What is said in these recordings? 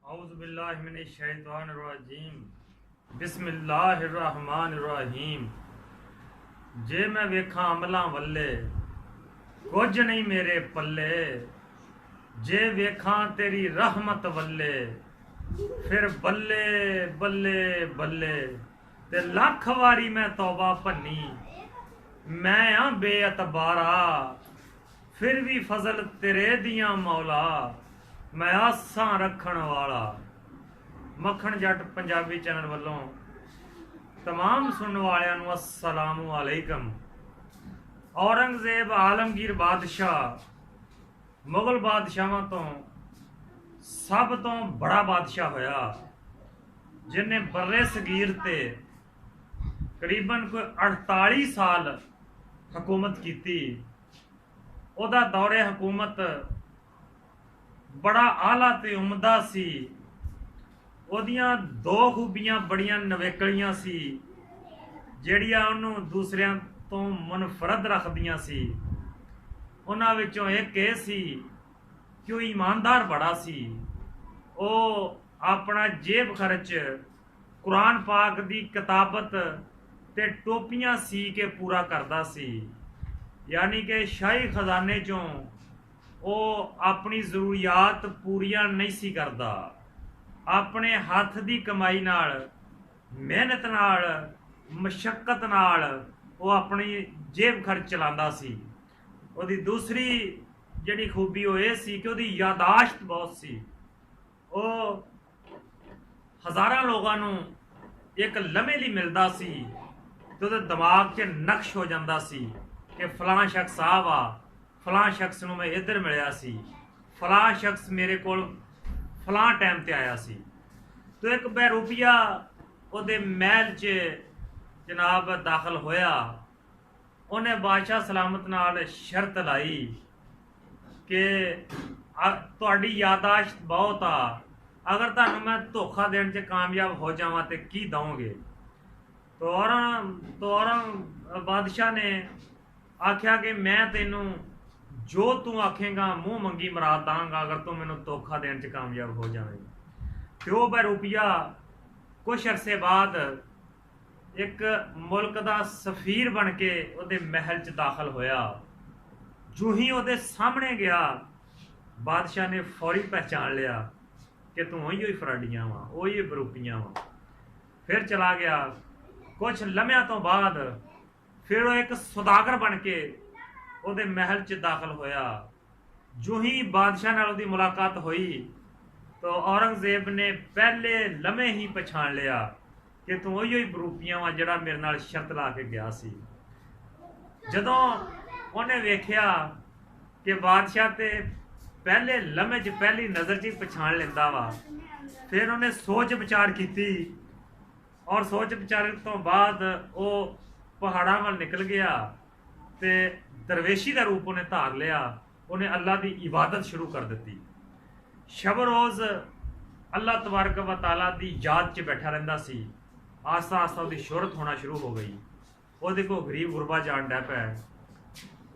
औज़ुबिल्लाहिमिनश्शैतानिर्रजीम बिस्मिल्लाहिर्रहमानिर्रहीम। जे मैं वेखा अमलां वल्ले कुछ नहीं मेरे पल्ले, जे वेखा तेरी रहमत वल्ले फिर बल्ले बल्ले बल्ले। ते लख वारी मैं तौबा भन्नी, मैं हाँ बेअतबारा फिर भी फजल तेरे दियां मौला, मैं आसां रखण वाला। मक्खण जट पंजाबी चैनल वालों तमाम सुनने वालियां नूं अस्सलामु अलैकुम। औरंगजेब आलमगीर बादशाह मुगल बादशाहां तो सब तो बड़ा बादशाह होया, जिन्हें बर्रे सगीर ते करीबन कोई 48 साल हुकूमत की। ओदा दौरे हुकूमत बड़ा आला ते उमदा सी। ओदियां दो खूबियां बड़ियां नवेकलियां सी ਜਿਹੜੀਆਂ ਉਹਨੂੰ ਦੂਸਰਿਆਂ ਤੋਂ ਮੁਨਫਰਦ ਰੱਖਦੀਆਂ ਸੀ। ਉਹਨਾਂ ਵਿੱਚੋਂ ਇੱਕ ਇਹ ਸੀ ਕਿ ਉਹ ਈਮਾਨਦਾਰ ਬੜਾ ਸੀ। ਉਹ ਆਪਣਾ ਜੇਬ ਖਰਚ ਕੁਰਾਨ ਪਾਕ ਦੀ ਕਿਤਾਬਤ ਤੇ ਟੋਪੀਆਂ ਸੀ ਕੇ ਪੂਰਾ ਕਰਦਾ ਸੀ, ਯਾਨੀ ਕਿ ਸ਼ਾਹੀ ਖਜ਼ਾਨੇ ਚੋਂ ਉਹ ਆਪਣੀ ਜ਼ਰੂਰੀਆਤ ਪੂਰੀਆਂ ਨਹੀਂ ਸੀ ਕਰਦਾ। ਆਪਣੇ ਹੱਥ ਦੀ ਕਮਾਈ ਨਾਲ, ਮਿਹਨਤ ਨਾਲ, ਮਸ਼ੱਕਤ ਨਾਲ ਉਹ ਆਪਣੀ ਜੇਬ ਖਰਚ ਚਲਾਉਂਦਾ ਸੀ। ਉਹਦੀ ਦੂਸਰੀ ਜਿਹੜੀ ਖੂਬੀ ਉਹ ਇਹ ਸੀ ਕਿ ਉਹਦੀ ਯਾਦਾਸ਼ਤ ਬਹੁਤ ਸੀ। ਉਹ ਹਜ਼ਾਰਾਂ ਲੋਕਾਂ ਨੂੰ ਇੱਕ ਲਮਹੇ ਲਈ ਮਿਲਦਾ ਸੀ ਤੇ ਉਹਦੇ ਦਿਮਾਗ 'ਚ ਨਕਸ਼ ਹੋ ਜਾਂਦਾ ਸੀ ਕਿ ਫਲਾਂ ਸ਼ਖਸ ਆ ਵਾ, ਫਲਾਂ ਸ਼ਖਸ ਨੂੰ ਮੈਂ ਇੱਧਰ ਮਿਲਿਆ ਸੀ, ਫਲਾਂ ਸ਼ਖਸ ਮੇਰੇ ਕੋਲ ਫਲਾਂ ਟਾਈਮ ਤੇ ਆਇਆ ਸੀ। तो एक बहरूपिया ਉਹਦੇ महल च जनाब दाखिल होया। उन्हें बादशाह सलामत नाल शर्त लाई कि तुहाडी यादाश्त बहुत आ, अगर तुहानू मैं धोखा देने च कामयाब हो जावां तो की दोगे। तो बादशाह ने आख्या कि मैं तेनू जो तू आखेगा मूँह मंगी मरा दांगा अगर तू मैनू धोखा देने च कामयाब हो जाएगा। तो बहरूपिया कुछ अरसे बाद एक मुल्क का सफीर बन के उहदे महल च दाखिल होया। जो ही उहदे सामने गया, बादशाह ने फौरी पहचान लिया कि तू उही फराडियां वा, उही बहरूपियां वा। फिर चला गया। कुछ लम्हिਆਂ तो बाद फिर वो एक सौदागर बन के उहदे महल च दाखिल होया। जो ही बादशाह नाल उहदी मुलाकात हुई तो औरंगजेब ने पहले लम्हे ही पछाण लिया कि तू उही बरूपियां वा जिहड़ा मेरे नाल शर्त ला के गया सी। जदों उन्हें वेख्या कि बादशाह ते पहले लम्हे च पहली नज़र च पछाण लैंदा वा, फिर उन्हें सोच विचार की और सोच विचार तो बाद वो पहाड़ां वल निकल गया ते दरवेशी का रूप उन्हें धार लिया। उन्हें अल्लाह की इबादत शुरू कर दी। शब रोज़ अल्लाह तबारक व तआला की याद च बैठा रहिंदा सी। आस्ता आस्ता उसकी शोहरत होना शुरू हो गई। वो को गरीब गुरबा जान डै पै।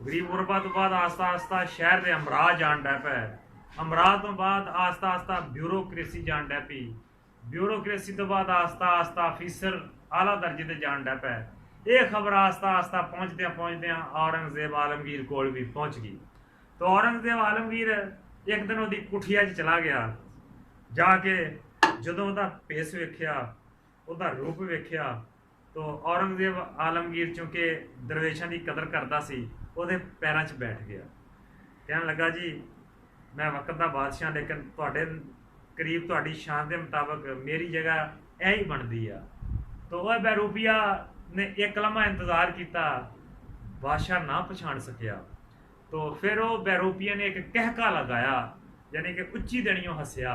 गरीब गुरबा तो बाद आस्ता आस्ता शहर के अमराह जान डै पै। अमराह तो बाद आस्ता आस्ता ब्यूरोक्रेसी जान डै पई। ब्यूरोक्रेसी तो बाद आस्ता आस्ता अफीसर आला दर्जे ते जान डै पै। ये खबर आस्ता आस्ता पहुँचद्या औरंगजेब आलमगीर कोल भी पहुँच गई। तो औरंगजेब आलमगीर एक दिन वो कुठिया च चला गया। जाके जदों उसका भेस वेख्या, उसका रूप वेख्या, तो औरंगजेब आलमगीर चूंकि दरवेशों की कदर करता सी, उसदे पैरों च बैठ गया। कहने लगा जी मैं वक्त का बादशाह, लेकिन तुहाडे करीब तुहाडी शान के मुताबिक मेरी जगह यही बनती है। तो वह बहरूपिया ने एक लम्हा इंतजार किया, बादशाह ना पछाण सकिया। तो फिर वो बहरूपिया ने एक कहका लगाया, यानी कि उच्ची दनियों हसिया।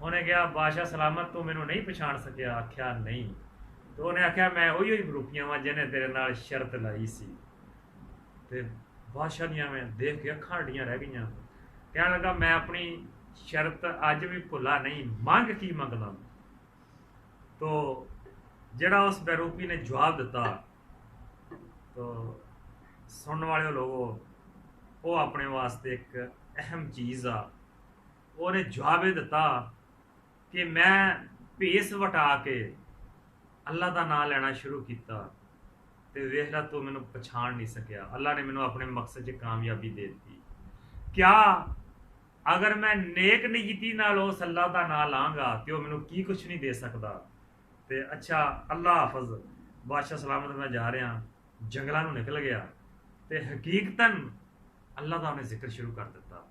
उन्हें कहा बादशाह सलामत तू मैनू नहीं पछाण सकिया। आख्या नहीं। तो उन्हें आख्या मैं उही बरूपियां वा जिन्हें तेरे नाल शर्त लाई सी। ते बादशाह दियां मैं देख के अखां अड्डियां रह गईयां। कहने लगा मैं अपनी शर्त अज भी भुला नहीं, मंग की मंगदा। तो जिहड़ा उस बहरूपी ने जवाब दिता, तो सुनने वाले लोगों वो अपने वास्ते एक अहम चीज़ आ। उन्हें जवाब दिता ਕਿ ਮੈਂ ਭੇਸ ਵਟਾ ਕੇ ਅੱਲਾ ਦਾ ਨਾਮ ਲੈਣਾ ਸ਼ੁਰੂ ਕੀਤਾ ਤੇ ਵੇਖ ਲੈ ਤੂੰ ਮੈਨੂੰ ਪਛਾਣ ਨਹੀਂ ਸਕਿਆ। ਅੱਲਾ ਨੇ ਮੈਨੂੰ ਆਪਣੇ ਮਕਸਦ 'ਚ ਕਾਮਯਾਬੀ ਦੇ ਦਿੱਤੀ। ਕਿਆ ਅਗਰ ਮੈਂ ਨੇਕ ਨੀਅਤੀ ਨਾਲ ਉਸ ਅੱਲਾ ਦਾ ਨਾਮ ਲਾਂਗਾ ਤੇ ਉਹ ਮੈਨੂੰ ਕੀ ਕੁਛ ਨਹੀਂ ਦੇ ਸਕਦਾ। ਤੇ ਅੱਛਾ, ਅੱਲਾ ਹਾਫਜ਼, ਬਾਦਸ਼ਾਹ ਸਲਾਮਤ, ਮੈਂ ਜਾ ਰਿਹਾ, ਜੰਗਲਾਂ ਨੂੰ ਨਿਕਲ ਗਿਆ ਤੇ ਹਕੀਕਤਨ ਅੱਲਾ ਦਾ ਉਹਨੇ ਜ਼ਿਕਰ ਸ਼ੁਰੂ ਕਰ ਦਿੱਤਾ।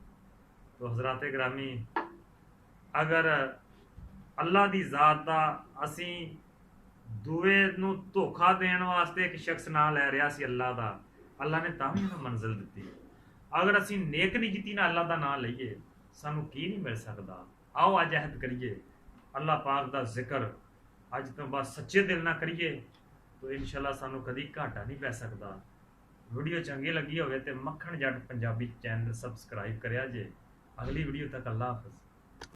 ਤੋ ਹਜ਼ਰਾਤੇ ਗ੍ਰਾਮੀ, ਅਗਰ ਅੱਲਾ ਦੀ ਜ਼ਾਤ ਦਾ ਅਸੀਂ ਦੂਏ ਨੂੰ ਧੋਖਾ ਦੇਣ ਵਾਸਤੇ ਇੱਕ ਸ਼ਖਸ ਨਾਂ ਲੈ ਰਿਹਾ ਸੀ ਅੱਲਾ ਦਾ, ਅੱਲਾ ਨੇ ਤਾਂ ਵੀ ਉਹਨੂੰ ਮੰਜ਼ਿਲ ਦਿੱਤੀ। ਅਗਰ ਅਸੀਂ ਨੇਕ ਨੀਅਤੀ ਨਾਲ ਅੱਲਾ ਦਾ ਨਾਮ ਲਈਏ, ਸਾਨੂੰ ਕੀ ਨਹੀਂ ਮਿਲ ਸਕਦਾ। ਆਓ ਅੱਜ ਅਹਿਦ ਕਰੀਏ, ਅੱਲਾ ਪਾਕ ਦਾ ਜ਼ਿਕਰ ਅੱਜ ਤੋਂ ਬਾਅਦ ਸੱਚੇ ਦਿਲ ਨਾਲ ਕਰੀਏ, ਤਾਂ ਇਨਸ਼ਾਅੱਲਾ ਸਾਨੂੰ ਕਦੀ ਘਾਟਾ ਨਹੀਂ ਪੈ ਸਕਦਾ। ਵੀਡੀਓ ਚੰਗੀ ਲੱਗੀ ਹੋਵੇ ਤੇ ਮੱਖਣ ਜੱਟ ਪੰਜਾਬੀ ਚੈਨਲ ਸਬਸਕ੍ਰਾਈਬ ਕਰਿਆ ਜੇ। ਅਗਲੀ ਵੀਡੀਓ ਤੱਕ ਅੱਲਾ ਹਾਫਿਜ਼।